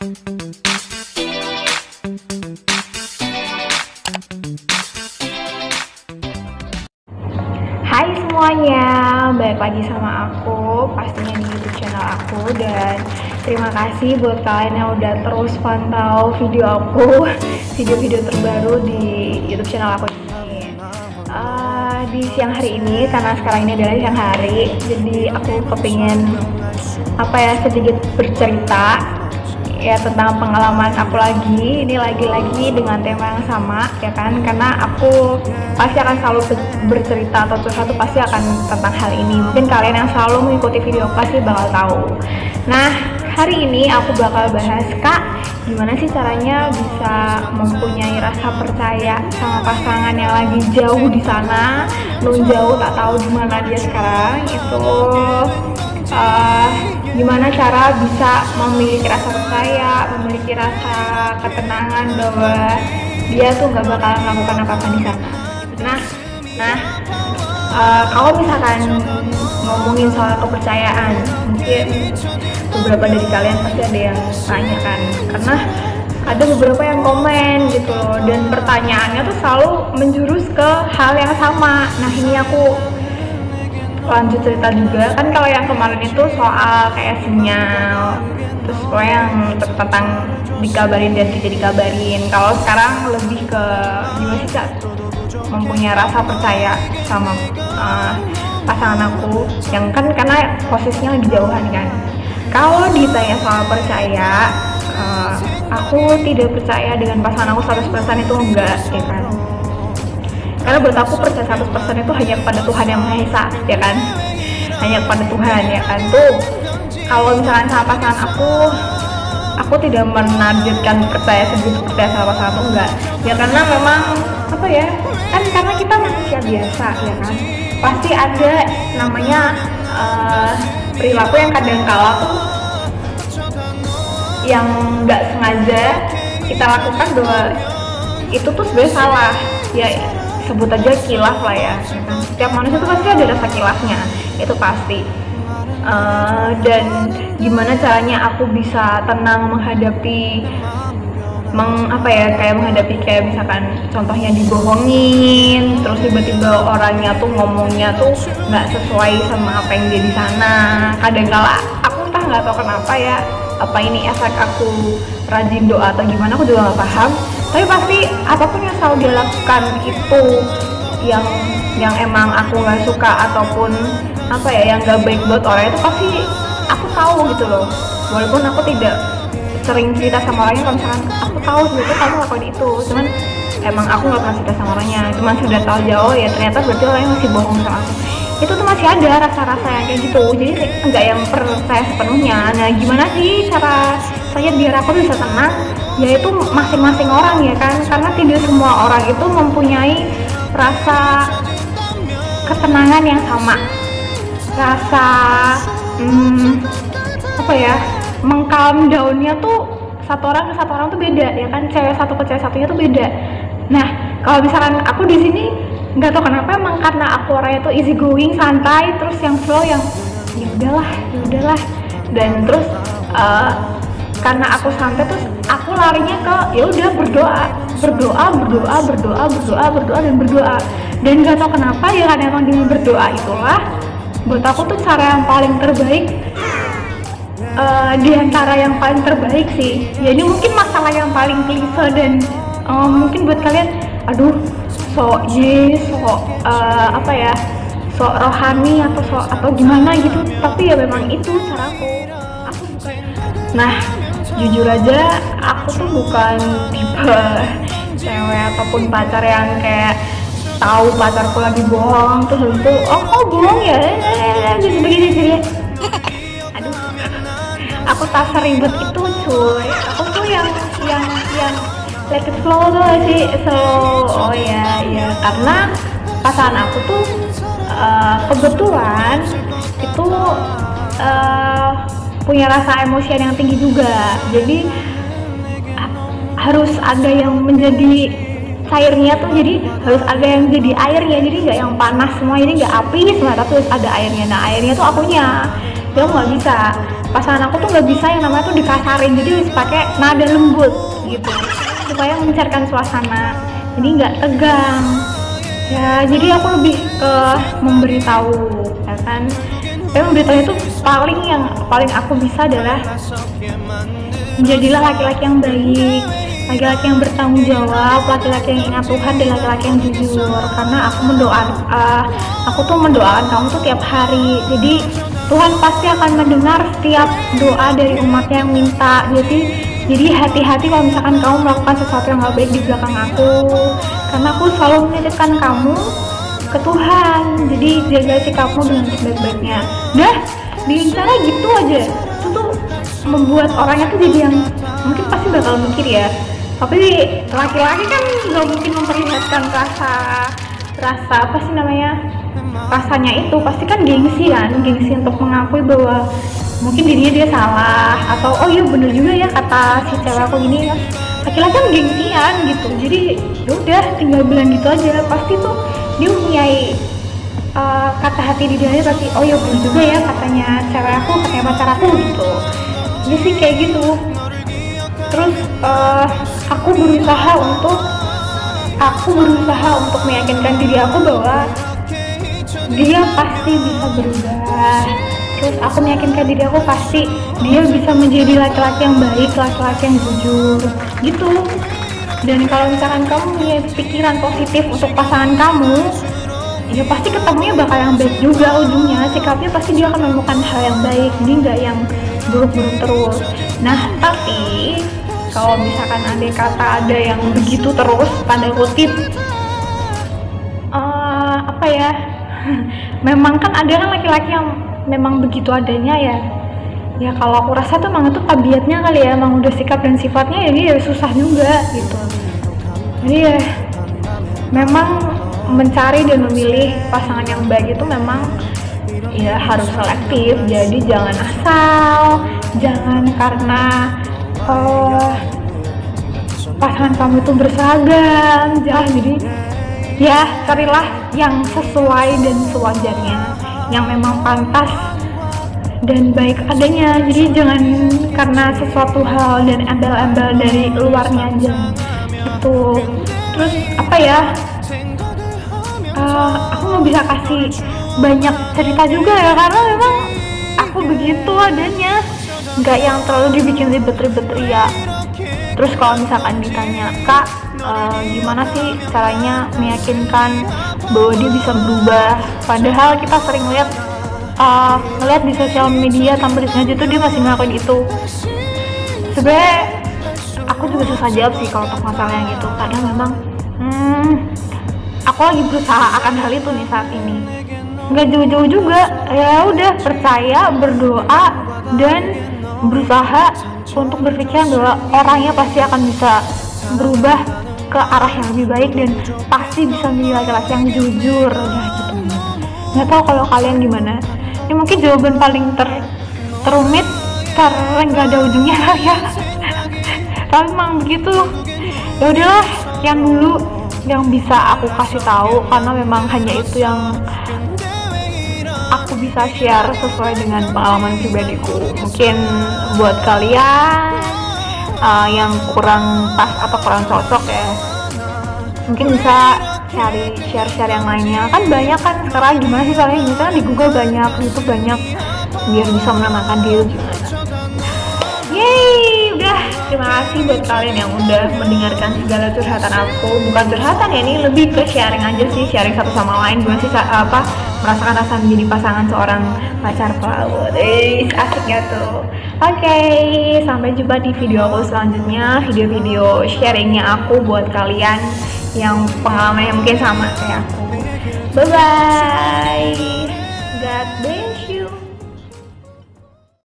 Hai semuanya, balik lagi sama aku pastinya di YouTube channel aku. Dan terima kasih buat kalian yang udah terus pantau video aku, video-video terbaru di YouTube channel aku ini. Di siang hari ini, karena sekarang ini adalah siang hari, jadi aku kepingin sedikit bercerita ya tentang pengalaman aku lagi. Ini lagi-lagi dengan tema yang sama ya kan, karena aku pasti akan selalu bercerita atau curhat tuh pasti akan tentang hal ini. Mungkin kalian yang selalu mengikuti video pasti bakal tahu. Nah, hari ini aku bakal bahas, Kak, gimana sih caranya bisa mempunyai rasa percaya sama pasangan yang lagi jauh di sana, jauh tak tahu di mana dia sekarang. Itu gimana cara bisa memiliki rasa percaya, memiliki rasa ketenangan bahwa dia tuh nggak bakal melakukan apa-apa di sana. Kalau misalkan ngomongin soal kepercayaan, mungkin beberapa dari kalian pasti ada yang tanya kan, karena ada beberapa yang komen gitu loh, dan pertanyaannya tuh selalu menjurus ke hal yang sama. Nah, ini aku lanjut cerita juga kan. Kalau yang kemarin itu soal kayak sinyal, terus yang tentang dikabarin dan tidak dikabarin. Kalau sekarang lebih ke gimana sih, Kak, mempunyai rasa percaya sama pasangan aku yang kan karena posisinya lagi jauhan kan. Kalau ditanya soal percaya, aku tidak percaya dengan pasangan aku 100% itu enggak ya kan. Karena buat aku percaya 100% itu hanya kepada Tuhan Yang Maha Esa ya kan, hanya kepada Tuhan ya kan. Tuh kalau misalkan sama pasangan aku tidak menargetkan percaya sama pasangan aku, enggak ya, karena memang kan karena kita manusia biasa ya kan, pasti ada namanya perilaku yang kadang kala tuh yang nggak sengaja kita lakukan, bahwa itu tuh sebenarnya salah ya. Sebut aja kilaf lah ya. Setiap manusia tuh pasti ada rasa kilafnya, itu pasti. Dan gimana caranya aku bisa tenang menghadapi kayak misalkan contohnya dibohongin, terus tiba-tiba orangnya tuh ngomongnya tuh nggak sesuai sama apa yang dia di sana. Kadang-kala aku entah nggak tahu kenapa ya, apa ini efek aku rajin doa atau gimana, aku juga nggak paham. Tapi pasti apapun yang selalu dia lakukan itu yang emang aku nggak suka ataupun yang nggak baik buat orang itu, pasti aku tahu gitu loh. Walaupun aku tidak sering cerita sama orangnya, kalau misalkan aku tahu sebetulnya kamu lakukan itu, cuman emang aku nggak pernah cerita sama orangnya, cuman sudah tahu jauh ya ternyata berarti orangnya masih bohong sama aku. Itu tuh masih ada rasa-rasa yang kayak gitu, jadi nggak yang percaya sepenuhnya. Nah, gimana sih cara saya biar aku bisa tenang? Yaitu masing-masing orang ya kan, karena tidak semua orang itu mempunyai rasa ketenangan yang sama, rasa mengcalm down-nya tuh satu orang ke satu orang tuh beda ya kan, cewek satu ke cewek satunya tuh beda. Nah, kalau misalkan aku di sini nggak tahu kenapa, emang karena aku orangnya tuh easy going, santai, terus yang slow, yang ya udahlah, dan terus karena aku santai terus aku larinya ke ya udah berdoa dan nggak tahu kenapa ya kan, emang dengan berdoa itulah buat aku tuh cara yang paling terbaik, di antara yang paling terbaik sih ya. Ini mungkin masalah yang paling klise dan mungkin buat kalian aduh sok rohani atau gimana gitu, tapi ya memang itu caraku. Aku suka. Nah, jujur aja aku tuh bukan tipe cewek ataupun pacar yang kayak tahu pacarku lagi bohong terus itu bohong ya gitu begini. Aduh, aku tak seribet itu cuy. Aku tuh yang let it flow tuh sih, slow. Karena pasangan aku tuh kebetulan itu punya rasa emosian yang tinggi juga, jadi harus ada yang menjadi cairnya tuh, jadi harus ada yang jadi airnya, jadi nggak yang panas semua, jadi nggak api semua, tapi harus ada airnya. Nah, airnya tuh akunya, dia nggak bisa. pasangan aku tuh nggak bisa yang namanya tuh dikasarin, jadi harus pakai nada lembut gitu supaya mencairkan suasana, jadi nggak tegang ya. Jadi aku lebih ke memberitahu ya kan. Tapi memberitahu itu yang paling aku bisa adalah menjadilah laki-laki yang baik, laki-laki yang bertanggung jawab, laki-laki yang ingat Tuhan, dan laki-laki yang jujur. Karena aku tuh mendoakan kamu tuh tiap hari. Jadi Tuhan pasti akan mendengar setiap doa dari umatnya yang minta. Jadi hati-hati kalau misalkan kamu melakukan sesuatu yang gak baik di belakang aku, karena aku selalu menitipkan kamu ke Tuhan. Jadi jaga sikapmu dengan sebaik-baiknya. Dah, dengan cara gitu aja itu tuh membuat orangnya tuh jadi yang mungkin pasti bakal mikir ya. Tapi laki-laki kan nggak mungkin memperlihatkan rasa apa sih namanya, rasanya itu pasti kan gengsi untuk mengakui bahwa mungkin dirinya dia salah, atau oh iya bener juga ya kata si cewek aku gini ya. Laki-laki kan gengsian gitu, jadi udah tinggal bilang gitu aja, pasti tuh dia mempunyai kata hati di dia pasti oh iya bener juga ya katanya cewek aku, katanya pacar aku gitu. Jadi sih kayak gitu. Terus aku berusaha untuk meyakinkan diri aku bahwa dia pasti bisa berubah. Terus aku meyakinkan diri aku pasti dia bisa menjadi laki-laki yang baik, laki-laki yang jujur gitu. Dan kalau misalkan kamu punya pikiran positif untuk pasangan kamu, ya pasti ketemunya bakal yang baik juga ujungnya. Sikapnya pasti dia akan menemukan hal yang baik, jadi nggak yang buruk-buruk terus. Nah tapi kalau misalkan andai kata ada yang begitu terus, tanda kutip apa ya memang kan ada kan laki-laki yang memang begitu adanya ya kalau aku rasa tuh emang itu tabiatnya kali ya, emang udah sikap dan sifatnya, jadi ya susah juga gitu. Jadi ya memang mencari dan memilih pasangan yang baik itu memang ya harus selektif. Jadi jangan asal, jangan karena pasangan kamu itu berseragam, jangan. Jadi ya carilah yang sesuai dan sewajarnya, yang memang pantas dan baik adanya. Jadi jangan karena sesuatu hal dan embel-embel dari luarnya aja gitu. Terus apa ya, aku mau bisa kasih banyak cerita juga ya, karena memang aku begitu adanya, nggak yang terlalu dibikin ribet-ribet ya. Terus kalau misalkan ditanya, Kak, gimana sih caranya meyakinkan bahwa dia bisa berubah, padahal kita sering ngeliat di sosial media tanpa disengaja tuh dia masih ngelakuin itu. Sebenarnya aku juga susah jawab sih kalau untuk masalah yang itu, karena memang aku lagi berusaha akan hal itu nih saat ini. Nggak jauh-jauh juga, ya udah percaya, berdoa, dan berusaha untuk berpikiran bahwa orangnya pasti akan bisa berubah ke arah yang lebih baik dan pasti bisa menjadi laki-laki yang jujur ya gitu. Nggak tahu kalau kalian gimana. Ini mungkin jawaban paling terumit, nggak ada ujungnya ya. Tapi memang begitu. Ya udahlah, yang dulu yang bisa aku kasih tahu, karena memang hanya itu yang aku bisa share sesuai dengan pengalaman pribadiku. Mungkin buat kalian yang kurang pas atau kurang cocok ya, mungkin bisa cari share yang lainnya. Kan banyak kan sekarang, gimana sih soalnya misalnya di Google banyak, di YouTube banyak, biar bisa menenangkan diri gimana. Yeay, udah. Terima kasih buat kalian yang udah mendengarkan segala curhatan aku. Bukan curhatan ya, ini lebih ke sharing aja sih, sharing satu sama lain. Gimana sih merasakan rasa menjadi pasangan seorang pacar pelaut. Asiknya tuh. Oke, sampai jumpa di video aku selanjutnya, video-video sharingnya aku buat kalian yang pengalamannya mungkin sama kayak aku. Bye bye. God bless.